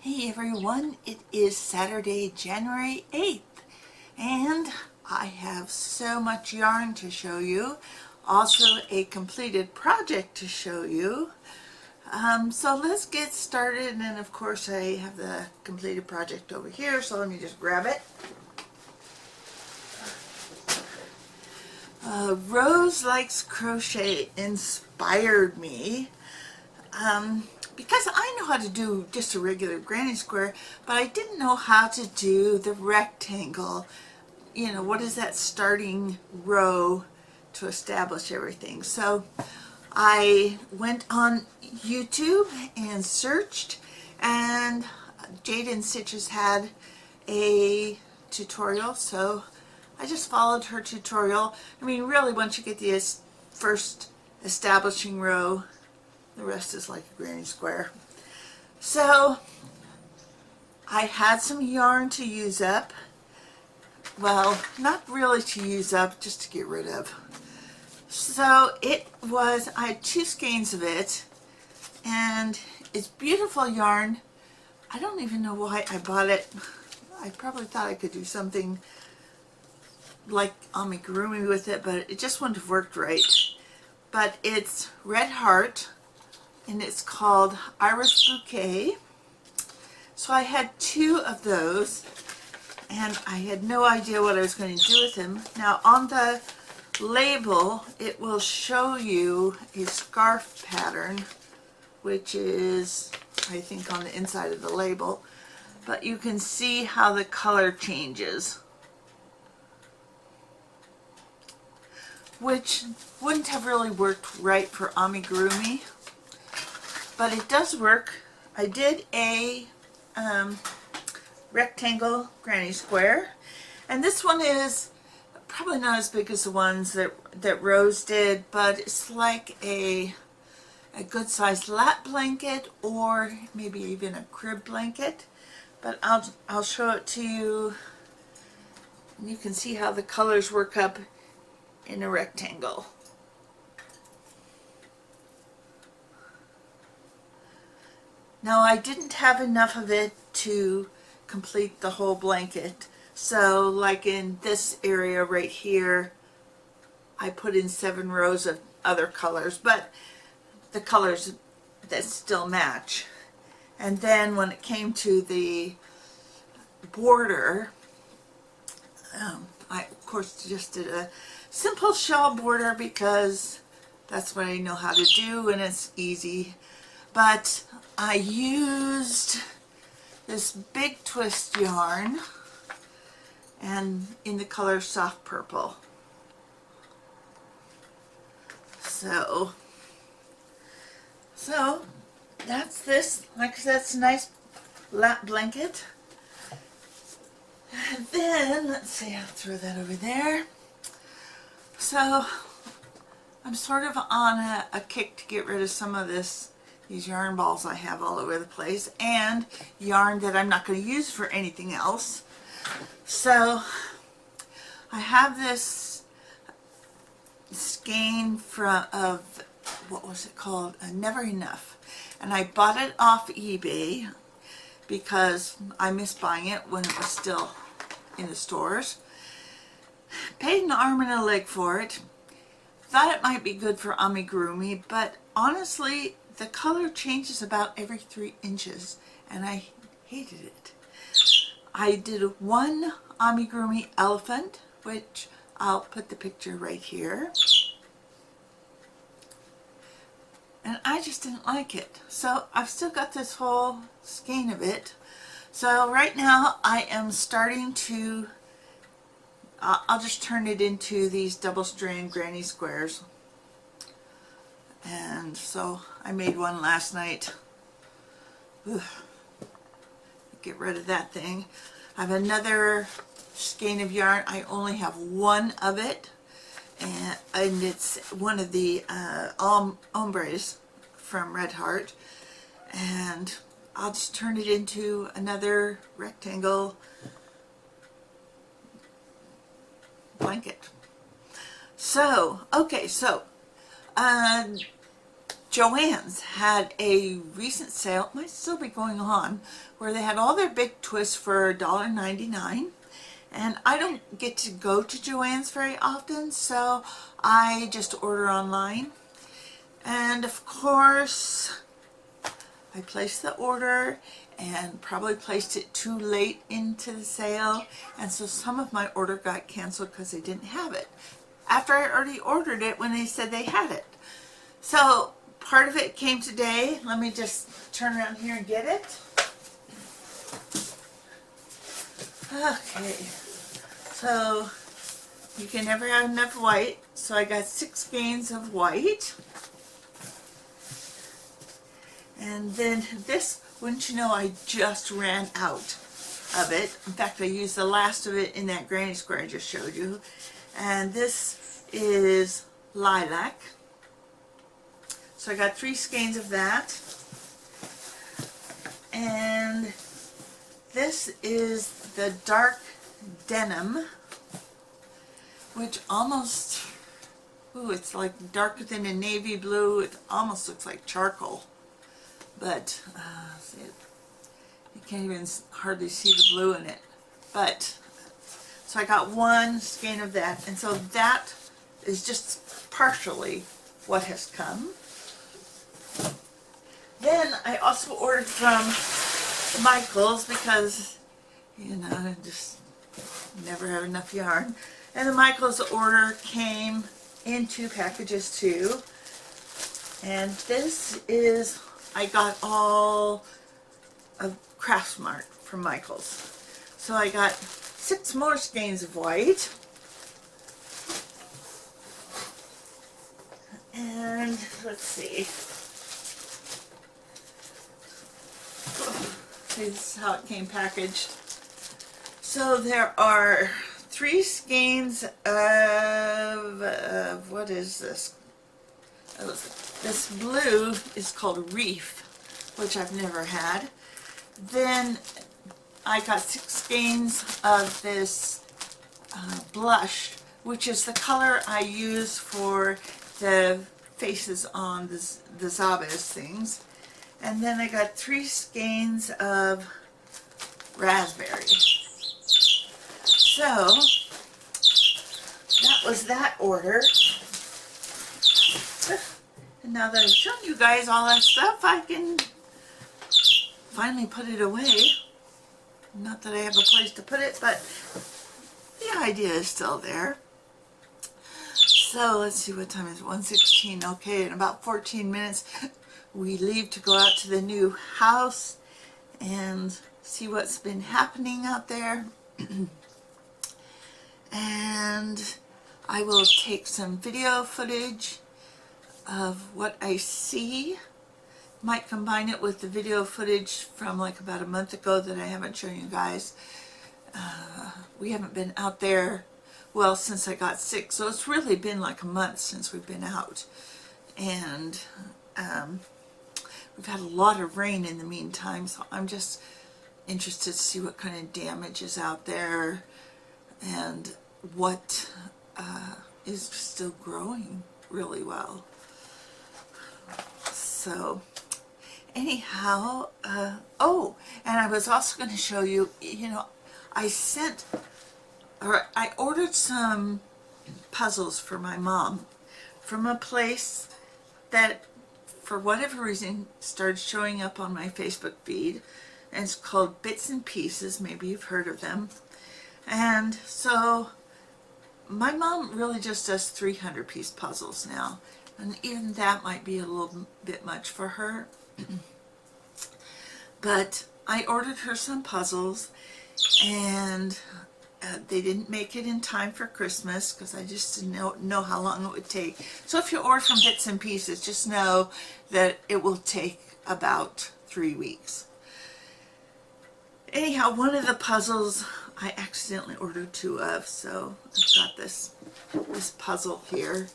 Hey everyone, it is Saturday, January 8th, and I have so much yarn to show you, also a completed project to show you. So let's get started, and of course I have the completed project over here, so let me just grab it. Rose Likes Crochet inspired me. Because I know how to do just a regular granny square, but I didn't know how to do the rectangle. You know, what is that starting row to establish everything? So I went on YouTube and searched, and Jade Stitches had a tutorial, so I just followed her tutorial. I mean, really, once you get the first establishing row, the rest is like a granny square. So I had some yarn to use up. Well, not really to use up, just to get rid of. So I had 2 skeins of it, and it's beautiful yarn. I don't even know why I bought it. I probably thought I could do something like amigurumi with it, but it just wouldn't have worked right. But it's Red Heart, and it's called Iris Bouquet. So I had 2 of those, and I had no idea what I was going to do with them. Now on the label, it will show you a scarf pattern, which is, I think, on the inside of the label, but you can see how the color changes, which wouldn't have really worked right for amigurumi. But it does work. I did a rectangle granny square, and this one is probably not as big as the ones that Rose did, but it's like a good sized lap blanket, or maybe even a crib blanket. But I'll show it to you, and you can see how the colors work up in a rectangle. Now I didn't have enough of it to complete the whole blanket, so like in this area right here, I put in 7 rows of other colors, but the colors that still match. And then when it came to the border, I of course just did a simple shawl border because that's what I know how to do and it's easy. But I used this big twist yarn, and in the color soft purple. So that's this. Like I said, it's a nice lap blanket. And then, let's see, I'll throw that over there. So I'm sort of on a kick to get rid of some of these yarn balls I have all over the place, and yarn that I'm not going to use for anything else. So I have this skein of what was it called? Never Enough, and I bought it off eBay because I missed buying it when it was still in the stores. Paid an arm and a leg for it. Thought it might be good for amigurumi, but honestly, the color changes about every 3 inches, and I hated it. I did one amigurumi elephant, which I'll put the picture right here, and I just didn't like it. So I've still got this whole skein of it. So right now I am starting to, I'll just turn it into these double strand granny squares. And so I made one last night. Ugh. Get rid of that thing. I have another skein of yarn. I only have 1 of it, and it's one of the ombres from Red Heart, and I'll just turn it into another rectangle blanket. So okay, so Joann's had a recent sale, it might still be going on, where they had all their big twists for $1.99. And I don't get to go to Joann's very often, so I just order online. And of course, I placed the order and probably placed it too late into the sale, and so some of my order got canceled because they didn't have it after I already ordered it when they said they had it. So part of it came today. Let me just turn around here and get it. Okay, so you can never have enough white, so I got 6 skeins of white. And then this, wouldn't you know, I just ran out of it. In fact, I used the last of it in that granny square I just showed you. And this is lilac. So I got 3 skeins of that. And this is the dark denim, which almost, ooh, it's like darker than a navy blue. It almost looks like charcoal. But see it, you can't even hardly see the blue in it. But so I got 1 skein of that, and so that is just partially what has come. Then I also ordered from Michael's because, you know, I just never have enough yarn. And the Michael's order came in 2 packages too. And this is, I got all of Craftsmart from Michael's. So I got 6 more skeins of white. And let's see. This is how it came packaged. So there are 3 skeins of what is this? Oh, this blue is called Reef, which I've never had. Then I got 6 skeins of this blush, which is the color I use for the faces on the Zabas things. And then I got 3 skeins of raspberry. So that was that order. And now that I've shown you guys all that stuff, I can finally put it away. Not that I have a place to put it, but the idea is still there. So let's see, what time is it? 1:16. Okay, in about 14 minutes we leave to go out to the new house and see what's been happening out there. And I will take some video footage of what I see. Might combine it with the video footage from like about a month ago that I haven't shown you guys. We haven't been out there, well, since I got sick, so it's really been like a month since we've been out. And we've had a lot of rain in the meantime, so I'm just interested to see what kind of damage is out there and what is still growing really well. So anyhow, oh, and I was also going to show you, you know, I ordered some puzzles for my mom from a place that for whatever reason started showing up on my Facebook feed, and it's called Bits and Pieces. Maybe you've heard of them. And so my mom really just does 300-piece puzzles now, and even that might be a little bit much for her. But I ordered her some puzzles, and they didn't make it in time for Christmas because I just didn't know how long it would take. So if you order from Bits and Pieces, just know that it will take about 3 weeks. Anyhow, one of the puzzles I accidentally ordered 2 of, so I've got this puzzle here.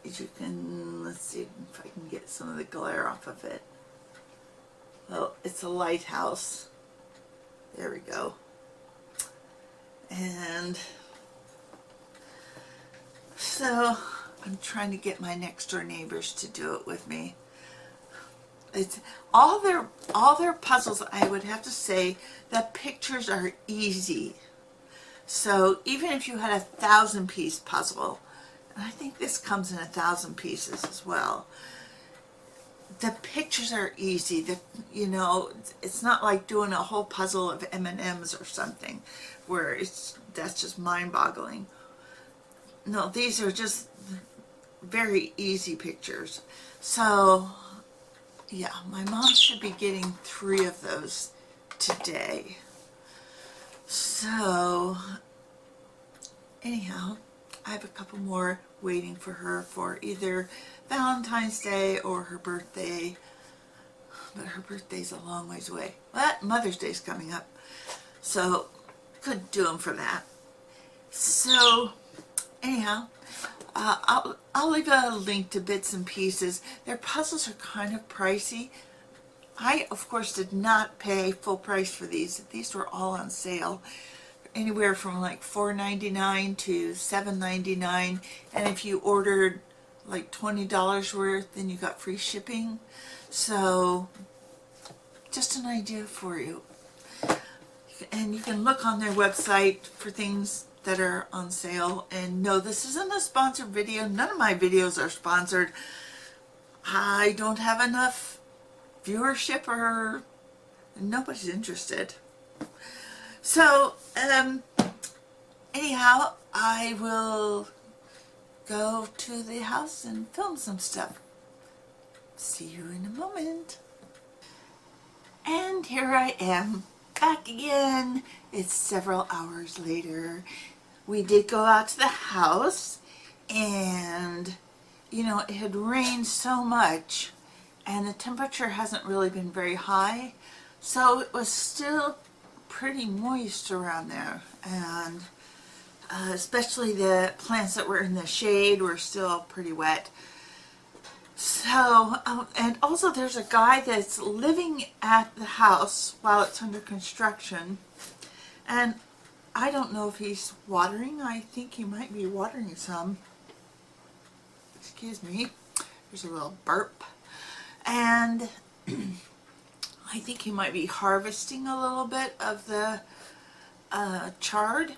As you can, let's see if I can get some of the glare off of it. Well, it's a lighthouse. There we go. And so I'm trying to get my next door neighbors to do it with me. It's all their puzzles, I would have to say that pictures are easy. So even if you had a 1,000-piece puzzle, and I think this comes in 1,000 pieces as well, the pictures are easy. It's not like doing a whole puzzle of M&Ms or something where that's just mind-boggling. No, these are just very easy pictures. So yeah, my mom should be getting 3 of those today. So anyhow, I have a couple more waiting for her for either Valentine's Day or her birthday. But her birthday's a long ways away. But Mother's Day's coming up, so could do them for that. So anyhow, I'll leave a link to bits and pieces. Their puzzles are kind of pricey. I, of course, did not pay full price for these. These were all on sale. Anywhere from like $4.99 to $7.99. And if you ordered like $20 worth, then you got free shipping. So, just an idea for you. And you can look on their website for things that are on sale. And no, this isn't a sponsored video. None of my videos are sponsored. I don't have enough viewership, or nobody's interested. So anyhow, I will go to the house and film some stuff. See you in a moment. And here I am, back again. It's several hours later. We did go out to the house, and it had rained so much, and the temperature hasn't really been very high, so it was still pretty moist around there, and especially the plants that were in the shade were still pretty wet. So, and also there's a guy that's living at the house while it's under construction, and I don't know if he's watering. I think he might be watering some. Excuse me, there's a little burp. And I think he might be harvesting a little bit of the chard,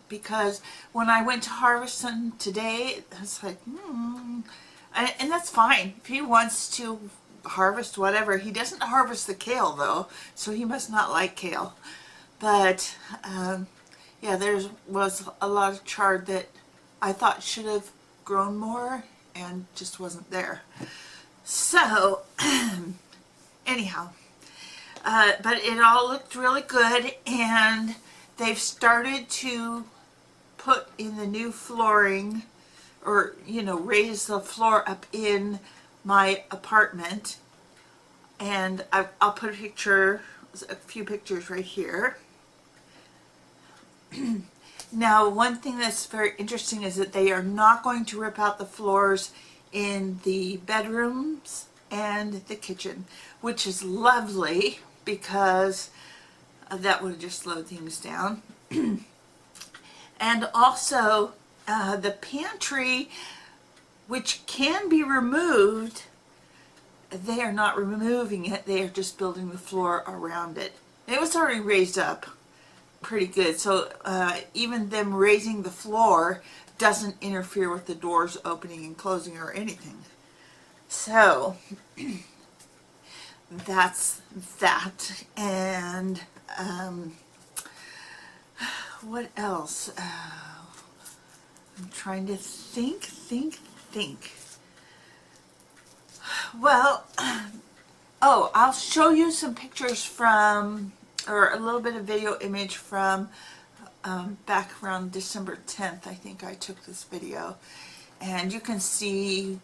because when I went to harvest some today, I was like, and that's fine. If he wants to harvest whatever. He doesn't harvest the kale though, so he must not like kale. But yeah, there was a lot of chard that I thought should have grown more and just wasn't there. So anyhow, but it all looked really good, and they've started to put in the new flooring, or raise the floor up in my apartment. And I'll put a few pictures right here. Now, one thing that's very interesting is that they are not going to rip out the floors in the bedrooms and the kitchen, which is lovely, because that would have just slowed things down. And also the pantry, which can be removed, they are not removing it. They are just building the floor around it. It was already raised up pretty good, so even them raising the floor doesn't interfere with the doors opening and closing or anything. So that's that. And what else? I'm trying to think. Well, oh, I'll show you some pictures from, or a little bit of video image from back around December 10th. I think I took this video, and you can see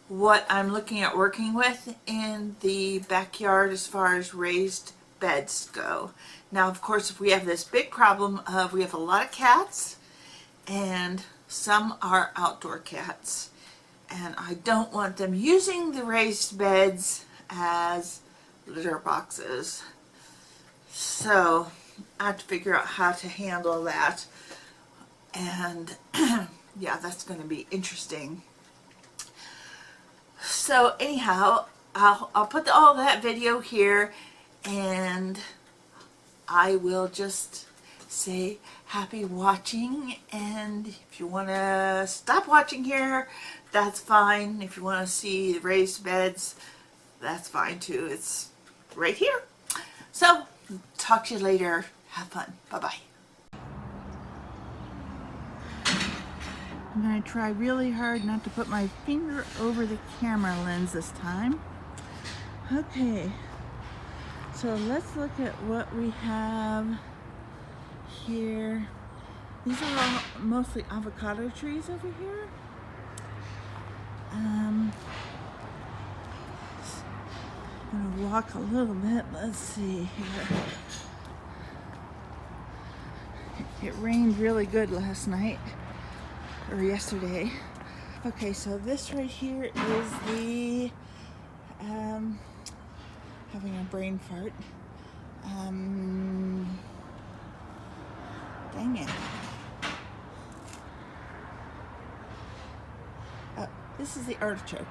what I'm looking at working with in the backyard as far as raised beds go. Now, of course, we have this big problem of we have a lot of cats, and some are outdoor cats, and I don't want them using the raised beds as litter boxes. So I have to figure out how to handle that, and yeah, that's going to be interesting. So anyhow, I'll put all that video here, and I will just say happy watching, and if you want to stop watching here, that's fine. If you want to see the raised beds, that's fine too. It's right here. So, talk to you later. Have fun. Bye-bye. I'm going to try really hard not to put my finger over the camera lens this time. Okay, so let's look at what we have here. These are all mostly avocado trees over here. I'm going to walk a little bit. Let's see here. It rained really good last night, or yesterday. Okay, so this right here is the, having a brain fart. Dang it. This is the artichoke.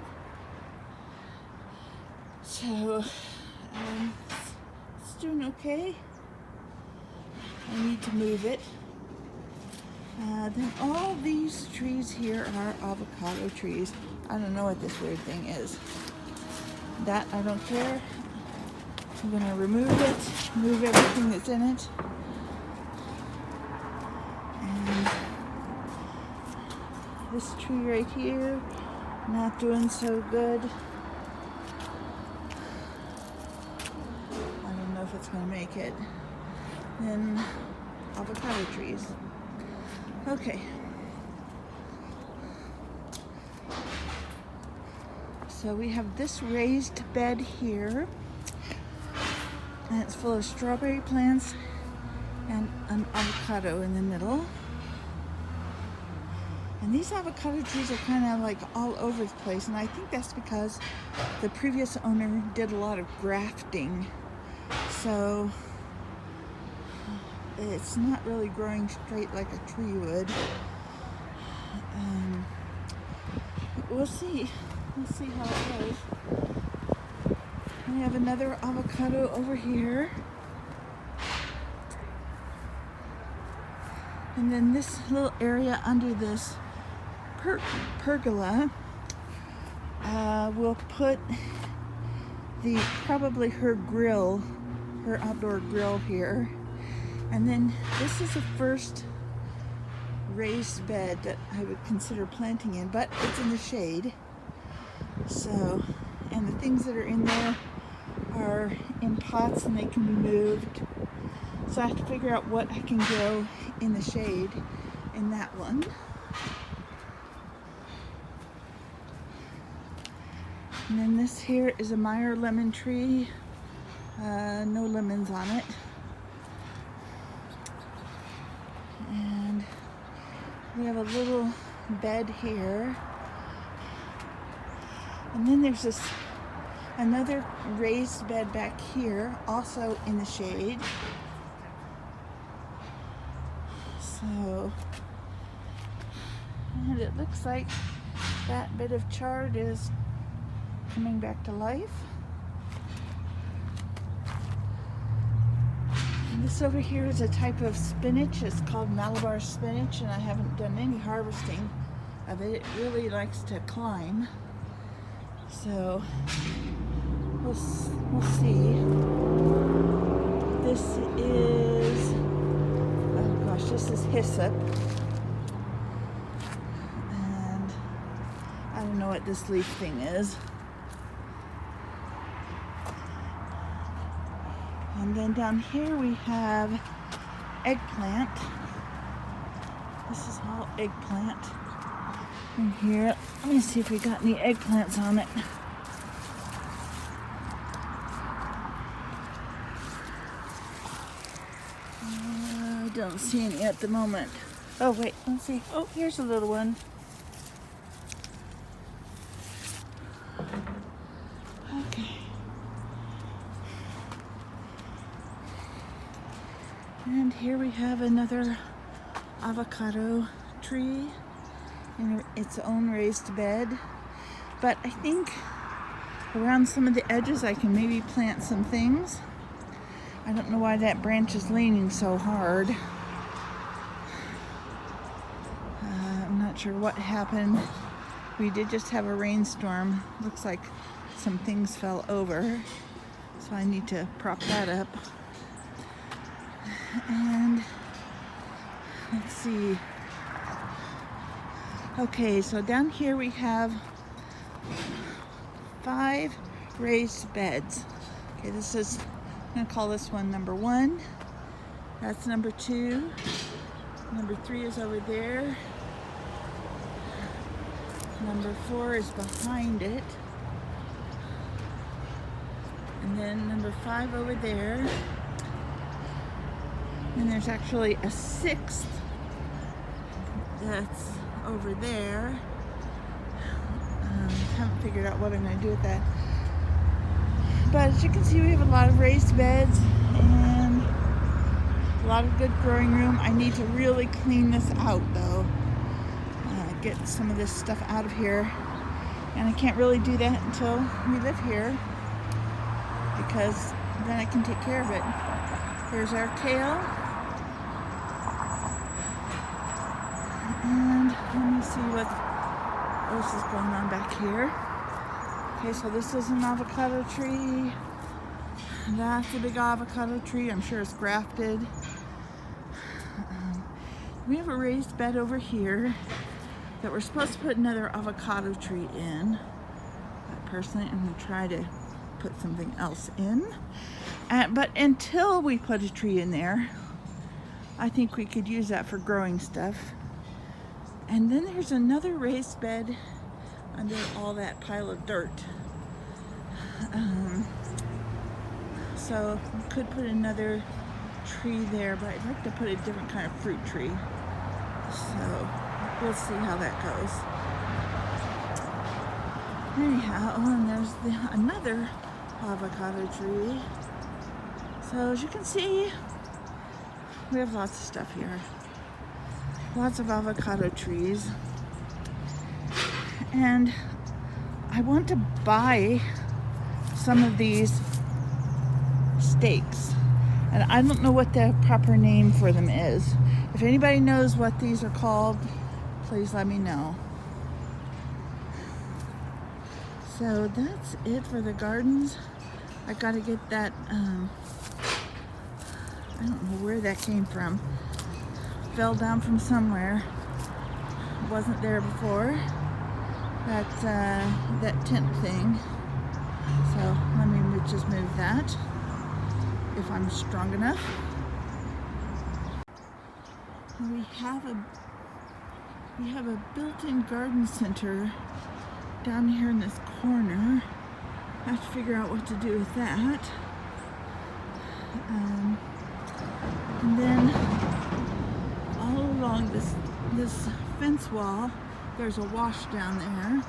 So, it's doing okay. I need to move it. Then all these trees here are avocado trees. I don't know what this weird thing is. That I don't care. I'm going to remove it, move everything that's in it. And this tree right here, not doing so good. I don't know if it's going to make it. Then avocado trees. Okay. So we have this raised bed here, and it's full of strawberry plants and an avocado in the middle. And these avocado trees are kind of like all over the place, and I think that's because the previous owner did a lot of grafting. So it's not really growing straight like a tree would. We'll see. We'll see how it goes. We have another avocado over here. And then this little area under this pergola, we'll put probably her grill, her outdoor grill here. And then this is the first raised bed that I would consider planting in, but it's in the shade. So, and the things that are in there are in pots and they can be moved. So I have to figure out what I can grow in the shade in that one. And then this here is a Meyer lemon tree. No lemons on it. And we have a little bed here. And then there's another raised bed back here, also in the shade. So, and it looks like that bit of chard is coming back to life. And this over here is a type of spinach. It's called Malabar Spinach, and I haven't done any harvesting of it. It really likes to climb. So we'll see. This is, oh gosh, this is hyssop. And I don't know what this leaf thing is. And then down here we have eggplant. This is all eggplant. In here, let me see if we got any eggplants on it. I don't see any at the moment. Oh wait, let's see. Oh, here's a little one. Okay. And here we have another avocado tree in its own raised bed. But I think around some of the edges I can maybe plant some things. I don't know why that branch is leaning so hard. I'm not sure what happened. We did just have a rainstorm. Looks like some things fell over, so I need to prop that up. And let's see. Okay, so down here we have 5 raised beds. Okay, I'm gonna call this one number 1. That's number 2. Number 3 is over there. Number 4 is behind it. And then number 5 over there. And there's actually a 6th that's over there. Haven't figured out what I'm going to do with that. But as you can see, we have a lot of raised beds and a lot of good growing room. I need to really clean this out though. Get some of this stuff out of here. And I can't really do that until we live here, because then I can take care of it. Here's our kale. And let me see what else is going on back here. Okay, so this is an avocado tree. That's a big avocado tree. I'm sure it's grafted. We have a raised bed over here that we're supposed to put another avocado tree in. But personally, I'm going to try to put something else in. But until we put a tree in there, I think we could use that for growing stuff. And then there's another raised bed under all that pile of dirt. So we could put another tree there, but I'd like to put a different kind of fruit tree. So we'll see how that goes. Anyhow, and there's another avocado tree. So as you can see, we have lots of stuff here. Lots of avocado trees. And I want to buy some of these stakes. And I don't know what the proper name for them is. If anybody knows what these are called, please let me know. So that's it for the gardens. I gotta get that, I don't know where that came from. Fell down from somewhere. Wasn't there before. That tent thing. So let me just move that if I'm strong enough. We have a built-in garden center down here in this corner. I have to figure out what to do with that. And then all along this fence wall, there's a wash down there.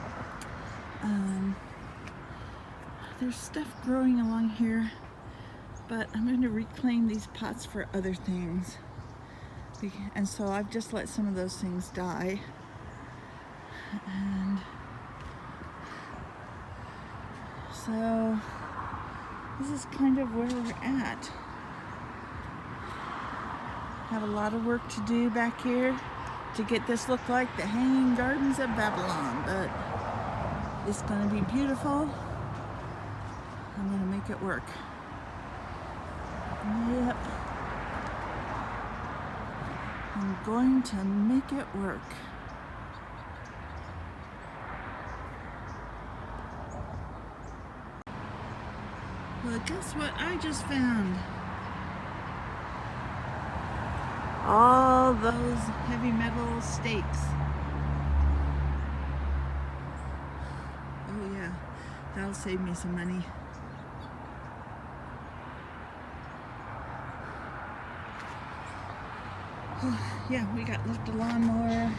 There's stuff growing along here, but I'm going to reclaim these pots for other things. And so I've just let some of those things die. And so this is kind of where we're at. Have a lot of work to do back here to get this look like the Hanging Gardens of Babylon, but it's going to be beautiful. I'm going to make it work. Yep. I'm going to make it work. Well, guess what I just found? All those heavy metal stakes. Oh yeah, that'll save me some money. Yeah, we got left a lawnmower.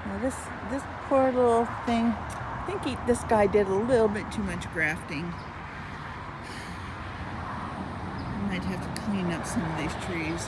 Now this poor little thing, I think this guy did a little bit too much grafting. I might have to clean up some of these trees.